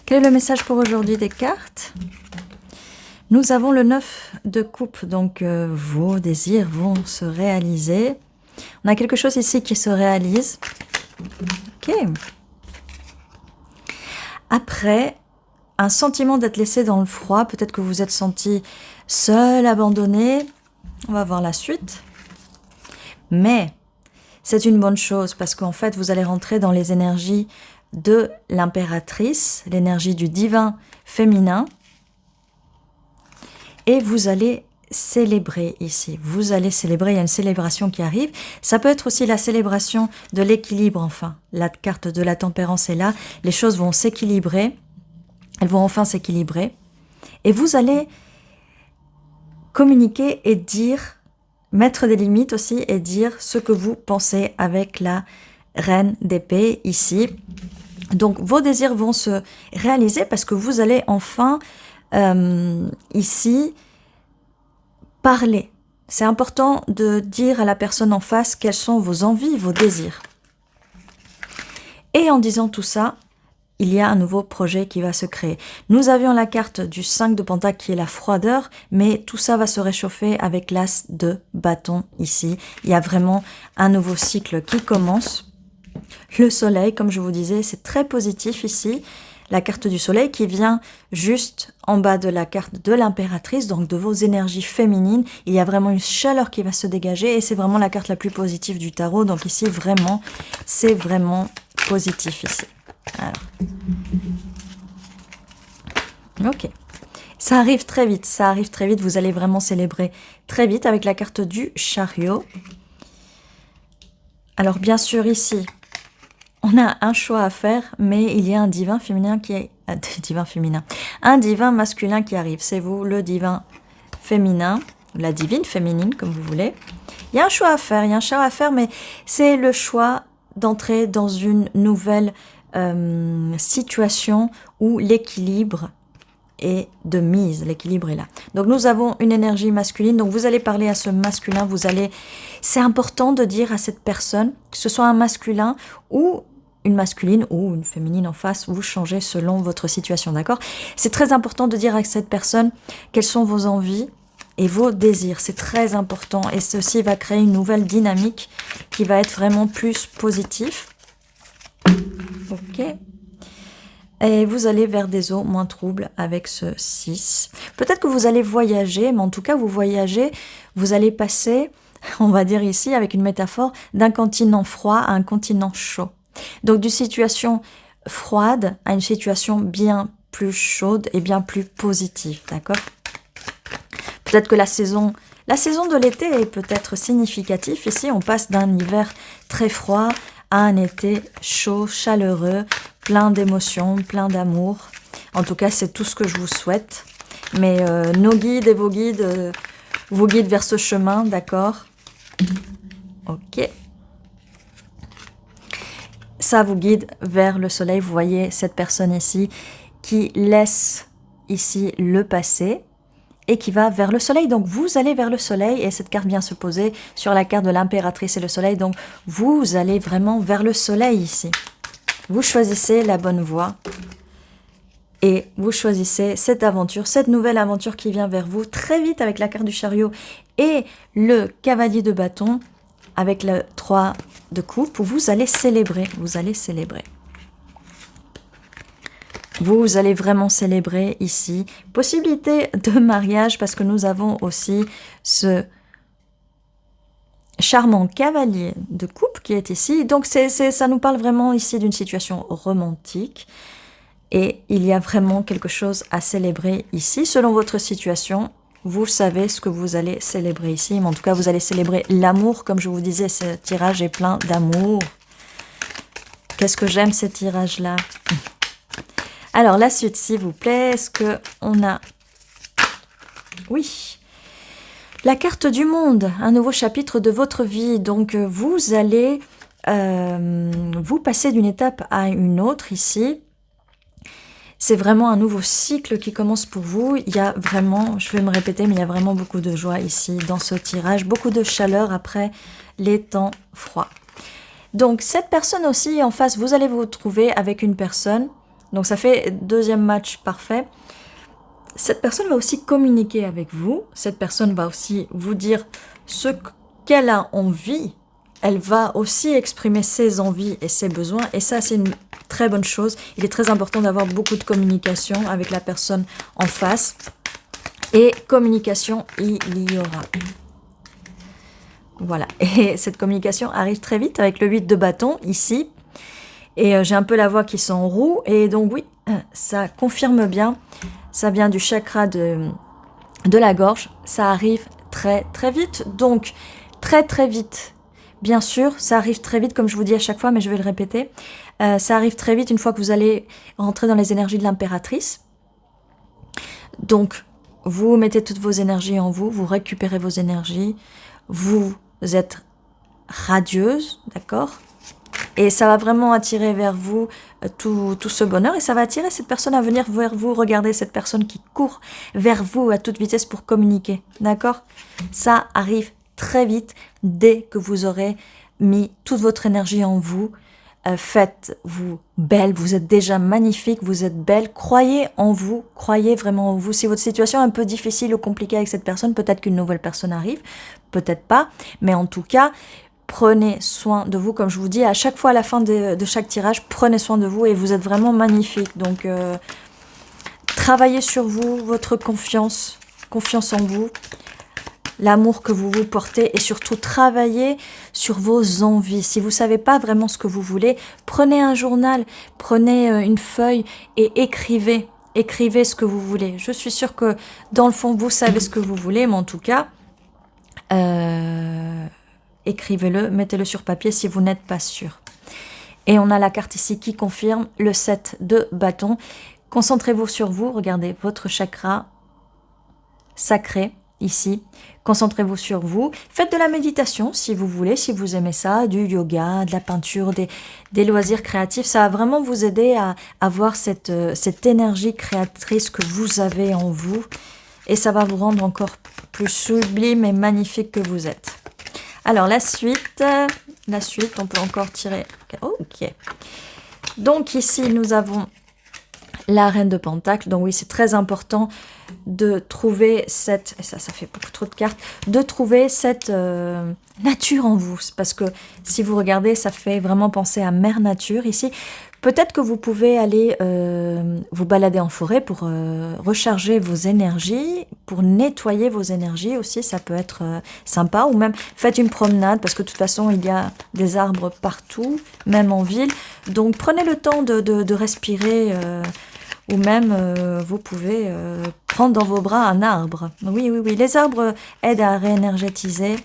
Quel est le message pour aujourd'hui des cartes? Nous avons le 9 de coupe, donc vos désirs vont se réaliser. On a quelque chose ici qui se réalise. Ok. Après, un sentiment d'être laissé dans le froid. Peut-être que vous vous êtes senti seul, abandonné. On va voir la suite. Mais c'est une bonne chose parce qu'en fait, vous allez rentrer dans les énergies de l'impératrice, l'énergie du divin féminin. Et vous allez célébrer ici. Vous allez célébrer, il y a une célébration qui arrive. Ça peut être aussi la célébration de l'équilibre, enfin. La carte de la tempérance est là. Les choses vont s'équilibrer. Elles vont enfin s'équilibrer. Et vous allez communiquer et dire, mettre des limites aussi et dire ce que vous pensez avec la reine d'épée ici. Donc vos désirs vont se réaliser parce que vous allez enfin ici parler. C'est important de dire à la personne en face quelles sont vos envies, vos désirs. Et en disant tout ça, il y a un nouveau projet qui va se créer. Nous avions la carte du 5 de Pentacle qui est la froideur, mais tout ça va se réchauffer avec l'as de bâton ici. Il y a vraiment un nouveau cycle qui commence. Le soleil, comme je vous disais, c'est très positif ici. La carte du soleil qui vient juste en bas de la carte de l'impératrice, donc de vos énergies féminines. Il y a vraiment une chaleur qui va se dégager et c'est vraiment la carte la plus positive du tarot. Donc ici, vraiment, c'est vraiment positif ici. Alors. Ok. Ça arrive très vite, ça arrive très vite. Vous allez vraiment célébrer très vite avec la carte du chariot. Alors bien sûr ici, on a un choix à faire, mais il y a un divin féminin qui est... un divin masculin qui arrive. C'est vous, le divin féminin, la divine féminine, comme vous voulez. Il y a un choix à faire, mais c'est le choix d'entrer dans une nouvelle situation où l'équilibre est de mise, l'équilibre est là. Donc nous avons une énergie masculine, donc vous allez parler à ce masculin, c'est important de dire à cette personne, que ce soit un masculin ou une masculine ou une féminine en face, vous changez selon votre situation, d'accord? C'est très important de dire à cette personne quelles sont vos envies et vos désirs, c'est très important et ceci va créer une nouvelle dynamique qui va être vraiment plus positive. Ok. Et vous allez vers des eaux moins troubles avec ce 6. Peut-être que vous allez voyager, mais en tout cas, vous allez passer, on va dire ici, avec une métaphore, d'un continent froid à un continent chaud. Donc, d'une situation froide à une situation bien plus chaude et bien plus positive, d'accord? Peut-être que la saison de l'été est peut-être significative. Ici, on passe d'un hiver très froid à un été chaud, chaleureux, plein d'émotions, plein d'amour. En tout cas, c'est tout ce que je vous souhaite. Mais nos guides et vos guides vous guident vers ce chemin, d'accord? Ok. Ça vous guide vers le soleil. Vous voyez cette personne ici qui laisse ici le passé et qui va vers le soleil. Donc, vous allez vers le soleil et cette carte vient se poser sur la carte de l'impératrice et le soleil. Donc, vous allez vraiment vers le soleil ici. Vous choisissez la bonne voie et vous choisissez cette aventure, cette nouvelle aventure qui vient vers vous très vite avec la carte du chariot et le cavalier de bâton avec le 3 de coupe. Vous allez célébrer, vous allez célébrer. Vous allez vraiment célébrer ici. Possibilité de mariage parce que nous avons aussi ce charmant cavalier de coupe qui est ici. Donc ça nous parle vraiment ici d'une situation romantique. Et il y a vraiment quelque chose à célébrer ici. Selon votre situation, vous savez ce que vous allez célébrer ici. Mais en tout cas, vous allez célébrer l'amour. Comme je vous disais, ce tirage est plein d'amour. Qu'est-ce que j'aime ces tirages-là? Alors, la suite, s'il vous plaît, est-ce qu'on a... Oui, la carte du monde, un nouveau chapitre de votre vie. Donc, vous allez vous passer d'une étape à une autre ici. C'est vraiment un nouveau cycle qui commence pour vous. Il y a vraiment, je vais me répéter, mais il y a vraiment beaucoup de joie ici dans ce tirage. Beaucoup de chaleur après les temps froids. Donc, cette personne aussi, en face, vous allez vous retrouver avec une personne Donc ça fait deuxième match parfait. Cette personne va aussi communiquer avec vous. Cette personne va aussi vous dire ce qu'elle a envie. Elle va aussi exprimer ses envies et ses besoins. Et ça, c'est une très bonne chose. Il est très important d'avoir beaucoup de communication avec la personne en face. Et communication, il y aura. Voilà. Et cette communication arrive très vite avec le 8 de bâton, ici. Et j'ai un peu la voix qui s'enroue. Et donc oui, ça confirme bien. Ça vient du chakra de la gorge. Ça arrive très très vite. Donc très très vite. Bien sûr, ça arrive très vite, comme je vous dis à chaque fois, mais je vais le répéter. Ça arrive très vite une fois que vous allez rentrer dans les énergies de l'impératrice. Donc, vous mettez toutes vos énergies en vous, vous récupérez vos énergies, vous êtes radieuse, d'accord? Et ça va vraiment attirer vers vous tout ce bonheur, et ça va attirer cette personne à venir vers vous. Regardez cette personne qui court vers vous à toute vitesse pour communiquer, d'accord? Ça arrive très vite dès que vous aurez mis toute votre énergie en vous. Faites-vous belle, vous êtes déjà magnifique, vous êtes belle, croyez en vous, croyez vraiment en vous. Si votre situation est un peu difficile ou compliquée avec cette personne, peut-être qu'une nouvelle personne arrive, peut-être pas, mais en tout cas, prenez soin de vous, comme je vous dis, à chaque fois à la fin de chaque tirage, prenez soin de vous et vous êtes vraiment magnifique. Donc, travaillez sur vous, votre confiance en vous, l'amour que vous vous portez et surtout travaillez sur vos envies. Si vous ne savez pas vraiment ce que vous voulez, prenez un journal, prenez une feuille et écrivez. Écrivez ce que vous voulez. Je suis sûre que dans le fond, vous savez ce que vous voulez, mais en tout cas, écrivez-le, mettez-le sur papier si vous n'êtes pas sûr. Et on a la carte ici qui confirme le 7 de bâton. Concentrez-vous sur vous, regardez votre chakra sacré ici. Concentrez-vous sur vous. Faites de la méditation si vous voulez, si vous aimez ça, du yoga, de la peinture, des loisirs créatifs. Ça va vraiment vous aider à avoir cette énergie créatrice que vous avez en vous. Et ça va vous rendre encore plus sublime et magnifique que vous êtes. Alors la suite, on peut encore tirer. Ok. Donc ici, nous avons la reine de Pentacle. Donc oui, c'est très important de trouver cette, et ça fait beaucoup trop de cartes, de trouver cette nature en vous. Parce que si vous regardez, ça fait vraiment penser à Mère Nature ici. Peut-être que vous pouvez aller vous balader en forêt pour recharger vos énergies, pour nettoyer vos énergies aussi, ça peut être sympa. Ou même faites une promenade, parce que de toute façon, il y a des arbres partout, même en ville. Donc prenez le temps de respirer, ou même vous pouvez prendre dans vos bras un arbre. Oui, les arbres aident à réénergétiser.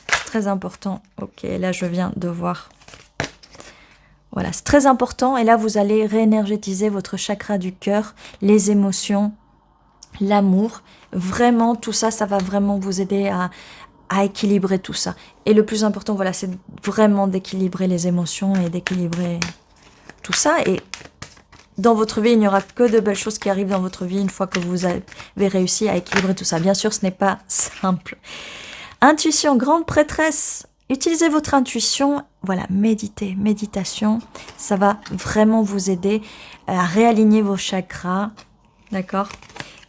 C'est très important. Ok, là je viens de voir. Voilà, c'est très important. Et là, vous allez réénergétiser votre chakra du cœur, les émotions, l'amour. Vraiment, tout ça, ça va vraiment vous aider à équilibrer tout ça. Et le plus important, voilà, c'est vraiment d'équilibrer les émotions et d'équilibrer tout ça. Et dans votre vie, il n'y aura que de belles choses qui arrivent dans votre vie une fois que vous avez réussi à équilibrer tout ça. Bien sûr, ce n'est pas simple. Intuition, grande prêtresse. Utilisez votre intuition, voilà, méditation, ça va vraiment vous aider à réaligner vos chakras, d'accord?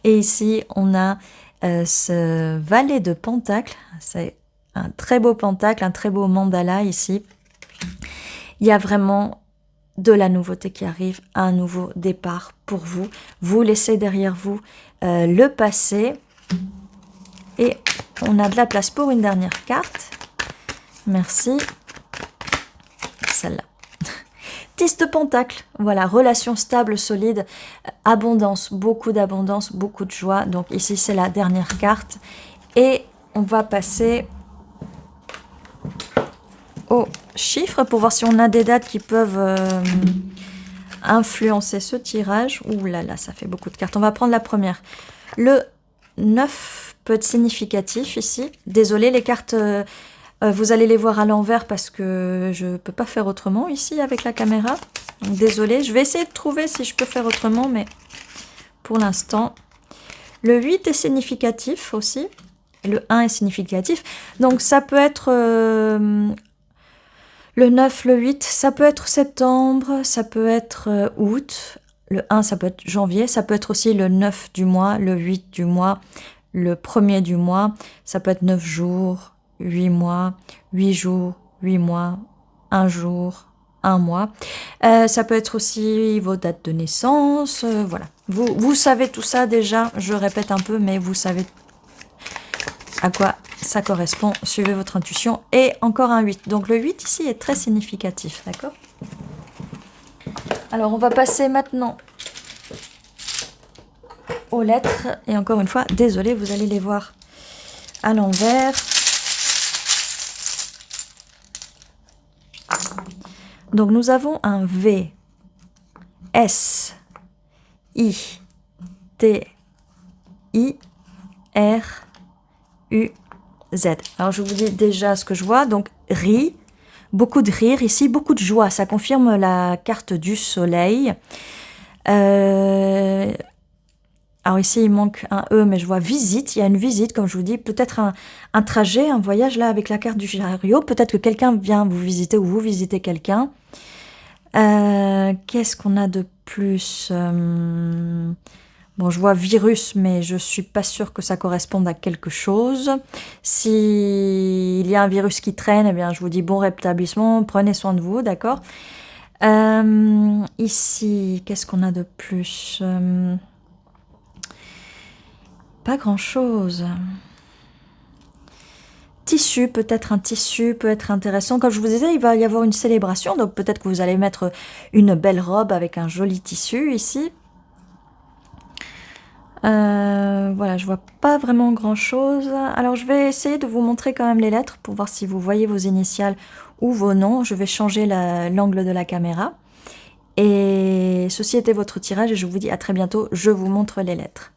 Et ici, on a ce valet de pentacle, c'est un très beau pentacle, un très beau mandala ici. Il y a vraiment de la nouveauté qui arrive, un nouveau départ pour vous. Vous laissez derrière vous le passé et on a de la place pour une dernière carte. Merci. Celle-là. 10 de pentacle. Voilà, relation stable, solide, abondance, beaucoup d'abondance, beaucoup de joie. Donc ici, c'est la dernière carte. Et on va passer aux chiffres pour voir si on a des dates qui peuvent influencer ce tirage. Ouh là là, ça fait beaucoup de cartes. On va prendre la première. Le 9 peut être significatif ici. Désolée, les cartes... vous allez les voir à l'envers parce que je ne peux pas faire autrement ici avec la caméra. Donc, désolée, je vais essayer de trouver si je peux faire autrement, mais pour l'instant. Le 8 est significatif aussi. Le 1 est significatif. Donc ça peut être le 9, le 8, ça peut être septembre, ça peut être août. Le 1, ça peut être janvier, ça peut être aussi le 9 du mois, le 8 du mois, le 1er du mois, ça peut être 9 jours, 8 mois, 8 jours, 8 mois, 1 jour, 1 mois. Ça peut être aussi vos dates de naissance, voilà. Vous savez tout ça déjà, je répète un peu, mais vous savez à quoi ça correspond. Suivez votre intuition. Et encore un 8. Donc le 8 ici est très significatif, d'accord? Alors on va passer maintenant aux lettres. Et encore une fois, désolé, vous allez les voir à l'envers. Donc nous avons un V, S, I, T, I, R, U, Z. Alors je vous dis déjà ce que je vois. Donc ri, beaucoup de rire ici, beaucoup de joie. Ça confirme la carte du soleil. Alors ici il manque un E, mais je vois visite. Il y a une visite, comme je vous dis, peut-être un trajet, un voyage là avec la carte du chariot. Peut-être que quelqu'un vient vous visiter ou vous visitez quelqu'un. Qu'est-ce qu'on a de plus? Bon, je vois virus, mais je suis pas sûre que ça corresponde à quelque chose. S'il y a un virus qui traîne, eh bien, je vous dis bon rétablissement, prenez soin de vous, d'accord? Ici, qu'est-ce qu'on a de plus? Pas grand-chose. Tissu, peut-être un tissu peut être intéressant. Comme je vous disais, il va y avoir une célébration, donc peut-être que vous allez mettre une belle robe avec un joli tissu ici. Voilà, je vois pas vraiment grand-chose. Alors, je vais essayer de vous montrer quand même les lettres pour voir si vous voyez vos initiales ou vos noms. Je vais changer l'angle de la caméra. Et ceci était votre tirage et je vous dis à très bientôt. Je vous montre les lettres.